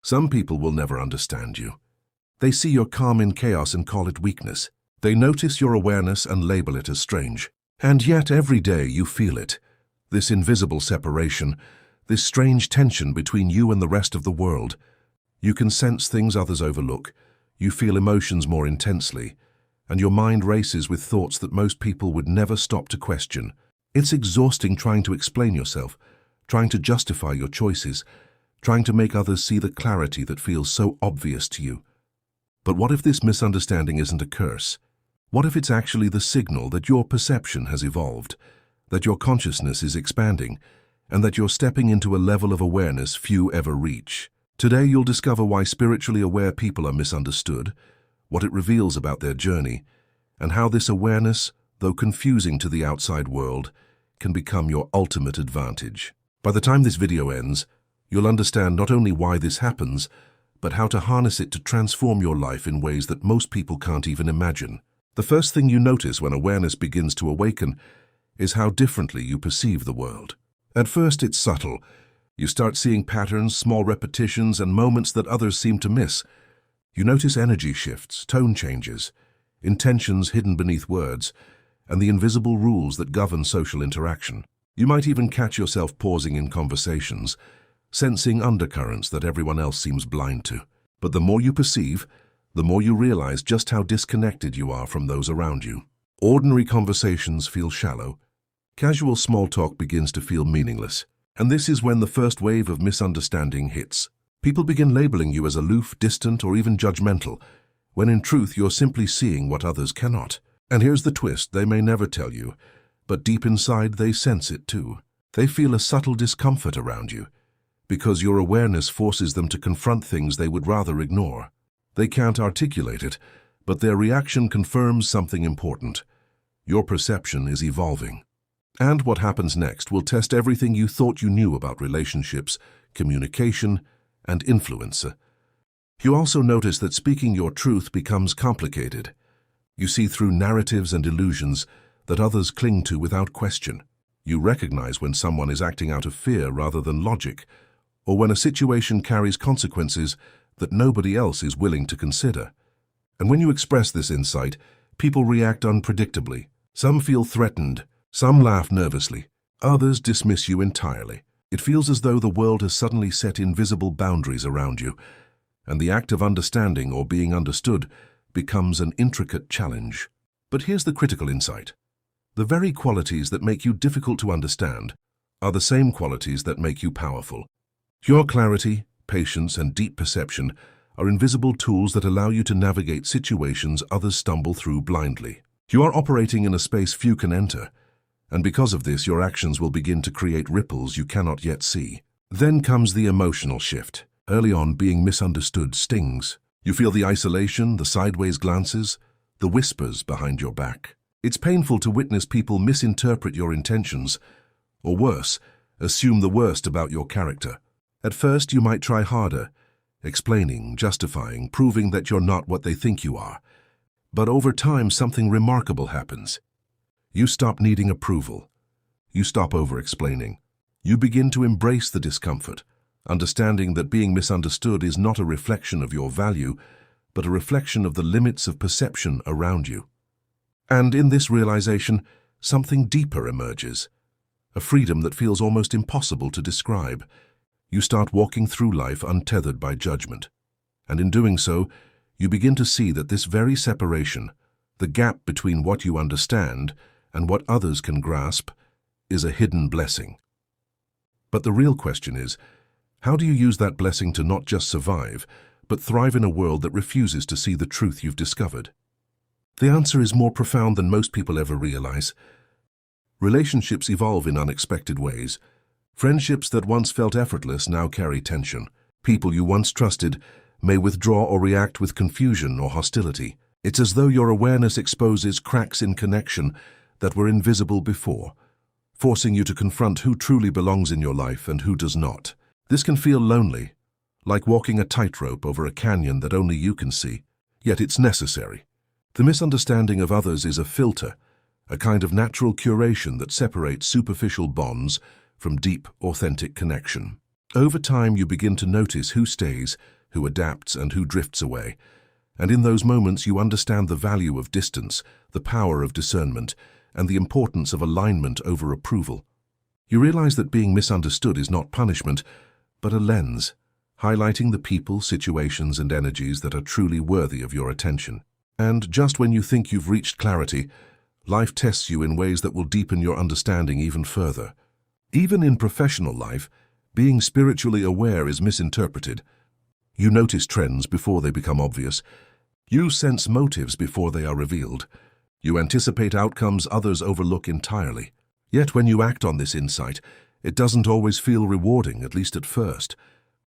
Some people will never understand you. They see your calm in chaos and call it weakness. They notice your awareness and label it as strange. And yet every day you feel it. This invisible separation, this strange tension between you and the rest of the world. You can sense things others overlook. You feel emotions more intensely. And your mind races with thoughts that most people would never stop to question. It's exhausting trying to explain yourself, trying to justify your choices, trying to make others see the clarity that feels so obvious to you. But what if this misunderstanding isn't a curse? What if it's actually the signal that your perception has evolved, that your consciousness is expanding, and that you're stepping into a level of awareness few ever reach? Today you'll discover why spiritually aware people are misunderstood, what it reveals about their journey, and how this awareness, though confusing to the outside world, can become your ultimate advantage. By the time this video ends, you'll understand not only why this happens, but how to harness it to transform your life in ways that most people can't even imagine. The first thing you notice when awareness begins to awaken is how differently you perceive the world. At first it's subtle. You start seeing patterns, small repetitions, and moments that others seem to miss. You notice energy shifts, tone changes, intentions hidden beneath words, and the invisible rules that govern social interaction. You might even catch yourself pausing in conversations, sensing undercurrents that everyone else seems blind to. But the more you perceive, the more you realize just how disconnected you are from those around you. Ordinary conversations feel shallow. Casual small talk begins to feel meaningless. And this is when the first wave of misunderstanding hits. People begin labeling you as aloof, distant, or even judgmental, when in truth you're simply seeing what others cannot. And here's the twist: they may never tell you, but deep inside they sense it too. They feel a subtle discomfort around you, because your awareness forces them to confront things they would rather ignore. They can't articulate it, but their reaction confirms something important. Your perception is evolving. And what happens next will test everything you thought you knew about relationships, communication, and influence. You also notice that speaking your truth becomes complicated. You see through narratives and illusions that others cling to without question. You recognize when someone is acting out of fear rather than logic, or when a situation carries consequences that nobody else is willing to consider. And when you express this insight, people react unpredictably. Some feel threatened, some laugh nervously, others dismiss you entirely. It feels as though the world has suddenly set invisible boundaries around you, and the act of understanding or being understood becomes an intricate challenge. But here's the critical insight. The very qualities that make you difficult to understand are the same qualities that make you powerful. Your clarity, patience, and deep perception are invisible tools that allow you to navigate situations others stumble through blindly. You are operating in a space few can enter, and because of this, your actions will begin to create ripples you cannot yet see. Then comes the emotional shift. Early on, being misunderstood stings. You feel the isolation, the sideways glances, the whispers behind your back. It's painful to witness people misinterpret your intentions, or worse, assume the worst about your character. At first, you might try harder, explaining, justifying, proving that you're not what they think you are. But over time, something remarkable happens. You stop needing approval. You stop over-explaining. You begin to embrace the discomfort, understanding that being misunderstood is not a reflection of your value, but a reflection of the limits of perception around you. And in this realization, something deeper emerges, a freedom that feels almost impossible to describe. You start walking through life untethered by judgment. And in doing so, you begin to see that this very separation, the gap between what you understand and what others can grasp, is a hidden blessing. But the real question is, how do you use that blessing to not just survive, but thrive in a world that refuses to see the truth you've discovered? The answer is more profound than most people ever realize. Relationships evolve in unexpected ways. Friendships that once felt effortless now carry tension. People you once trusted may withdraw or react with confusion or hostility. It's as though your awareness exposes cracks in connection that were invisible before, forcing you to confront who truly belongs in your life and who does not. This can feel lonely, like walking a tightrope over a canyon that only you can see, yet it's necessary. The misunderstanding of others is a filter, a kind of natural curation that separates superficial bonds from deep, authentic connection. Over time, you begin to notice who stays, who adapts, and who drifts away. And in those moments, you understand the value of distance, the power of discernment, and the importance of alignment over approval. You realize that being misunderstood is not punishment, but a lens, highlighting the people, situations, and energies that are truly worthy of your attention. And just when you think you've reached clarity, life tests you in ways that will deepen your understanding even further. Even in professional life, being spiritually aware is misinterpreted. You notice trends before they become obvious. You sense motives before they are revealed. You anticipate outcomes others overlook entirely. Yet when you act on this insight, it doesn't always feel rewarding, at least at first.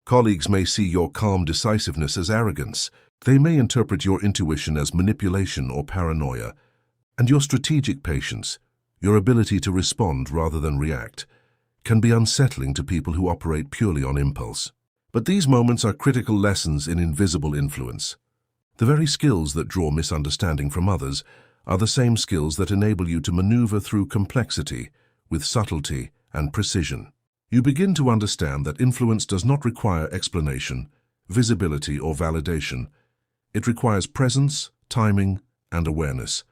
Colleagues may see your calm decisiveness as arrogance. They may interpret your intuition as manipulation or paranoia. And your strategic patience, your ability to respond rather than react, can be unsettling to people who operate purely on impulse. But these moments are critical lessons in invisible influence. The very skills that draw misunderstanding from others are the same skills that enable you to maneuver through complexity with subtlety and precision. You begin to understand that influence does not require explanation, visibility, or validation. It requires presence, timing, and awareness.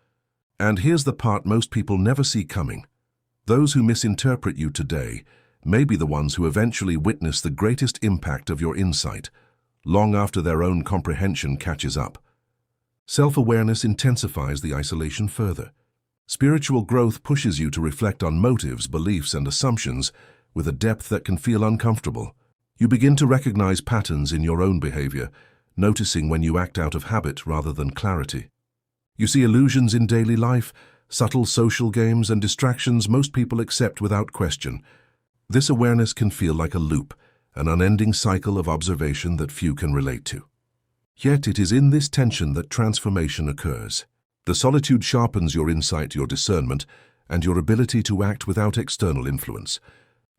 And here's the part most people never see coming. Those who misinterpret you today may be the ones who eventually witness the greatest impact of your insight, long after their own comprehension catches up. Self-awareness intensifies the isolation further. Spiritual growth pushes you to reflect on motives, beliefs, and assumptions with a depth that can feel uncomfortable. You begin to recognize patterns in your own behavior, noticing when you act out of habit rather than clarity. You see illusions in daily life, subtle social games, and distractions most people accept without question. This awareness can feel like a loop, an unending cycle of observation that few can relate to. Yet it is in this tension that transformation occurs. The solitude sharpens your insight, your discernment, and your ability to act without external influence.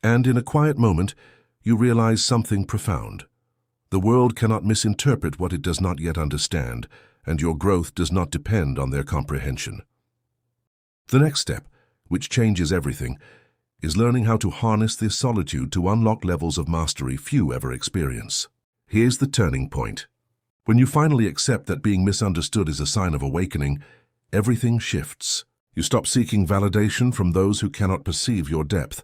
And in a quiet moment, you realize something profound. The world cannot misinterpret what it does not yet understand, and your growth does not depend on their comprehension. The next step, which changes everything, is learning how to harness this solitude to unlock levels of mastery few ever experience. Here's the turning point. When you finally accept that being misunderstood is a sign of awakening, everything shifts. You stop seeking validation from those who cannot perceive your depth.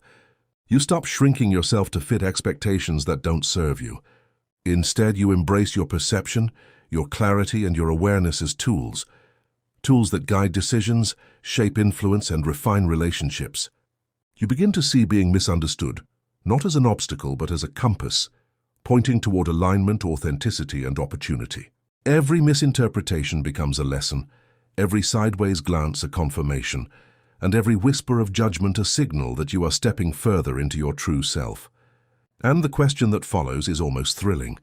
You stop shrinking yourself to fit expectations that don't serve you. Instead, you embrace your perception, your clarity, and your awareness as tools that guide decisions, shape influence, and refine relationships. You begin to see being misunderstood, not as an obstacle but as a compass, pointing toward alignment, authenticity, and opportunity. Every misinterpretation becomes a lesson, every sideways glance a confirmation, and every whisper of judgment a signal that you are stepping further into your true self. And the question that follows is almost thrilling.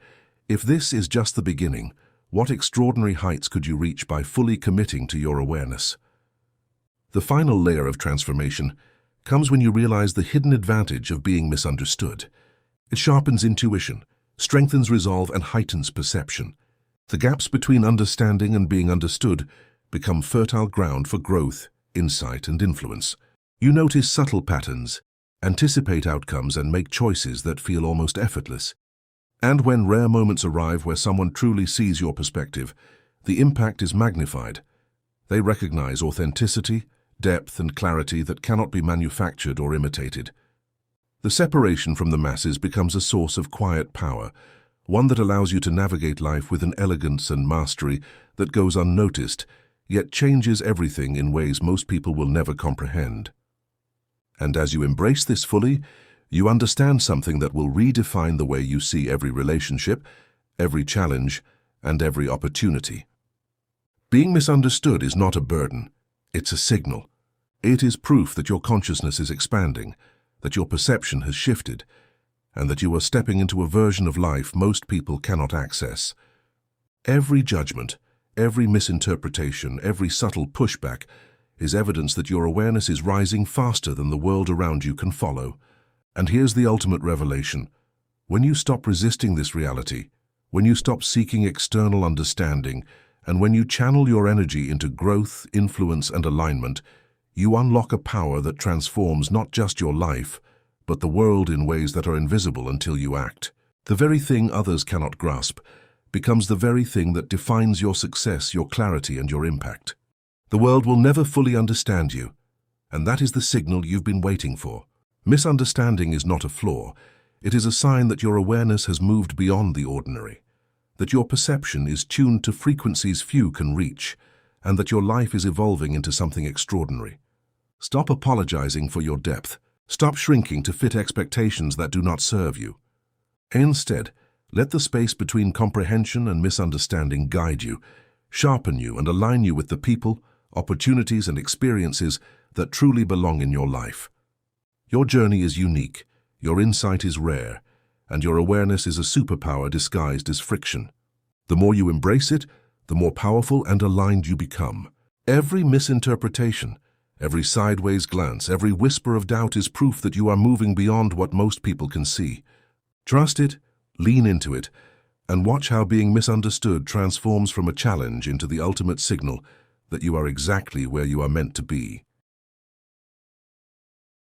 If this is just the beginning, what extraordinary heights could you reach by fully committing to your awareness? The final layer of transformation comes when you realize the hidden advantage of being misunderstood. It sharpens intuition, strengthens resolve, and heightens perception. The gaps between understanding and being understood become fertile ground for growth, insight, and influence. You notice subtle patterns, anticipate outcomes, and make choices that feel almost effortless. And when rare moments arrive where someone truly sees your perspective, the impact is magnified. They recognize authenticity, depth, and clarity that cannot be manufactured or imitated. The separation from the masses becomes a source of quiet power, one that allows you to navigate life with an elegance and mastery that goes unnoticed, yet changes everything in ways most people will never comprehend. And as you embrace this fully, you understand something that will redefine the way you see every relationship, every challenge, and every opportunity. Being misunderstood is not a burden, it's a signal. It is proof that your consciousness is expanding, that your perception has shifted, and that you are stepping into a version of life most people cannot access. Every judgment, every misinterpretation, every subtle pushback is evidence that your awareness is rising faster than the world around you can follow. And here's the ultimate revelation. When you stop resisting this reality, when you stop seeking external understanding, and when you channel your energy into growth, influence, and alignment, you unlock a power that transforms not just your life, but the world in ways that are invisible until you act. The very thing others cannot grasp becomes the very thing that defines your success, your clarity, and your impact. The world will never fully understand you, and that is the signal you've been waiting for. Misunderstanding is not a flaw. It is a sign that your awareness has moved beyond the ordinary, that your perception is tuned to frequencies few can reach, and that your life is evolving into something extraordinary. Stop apologizing for your depth. Stop shrinking to fit expectations that do not serve you. Instead, let the space between comprehension and misunderstanding guide you, sharpen you, and align you with the people, opportunities, and experiences that truly belong in your life. Your journey is unique, your insight is rare, and your awareness is a superpower disguised as friction. The more you embrace it, the more powerful and aligned you become. Every misinterpretation, every sideways glance, every whisper of doubt is proof that you are moving beyond what most people can see. Trust it, lean into it, and watch how being misunderstood transforms from a challenge into the ultimate signal that you are exactly where you are meant to be.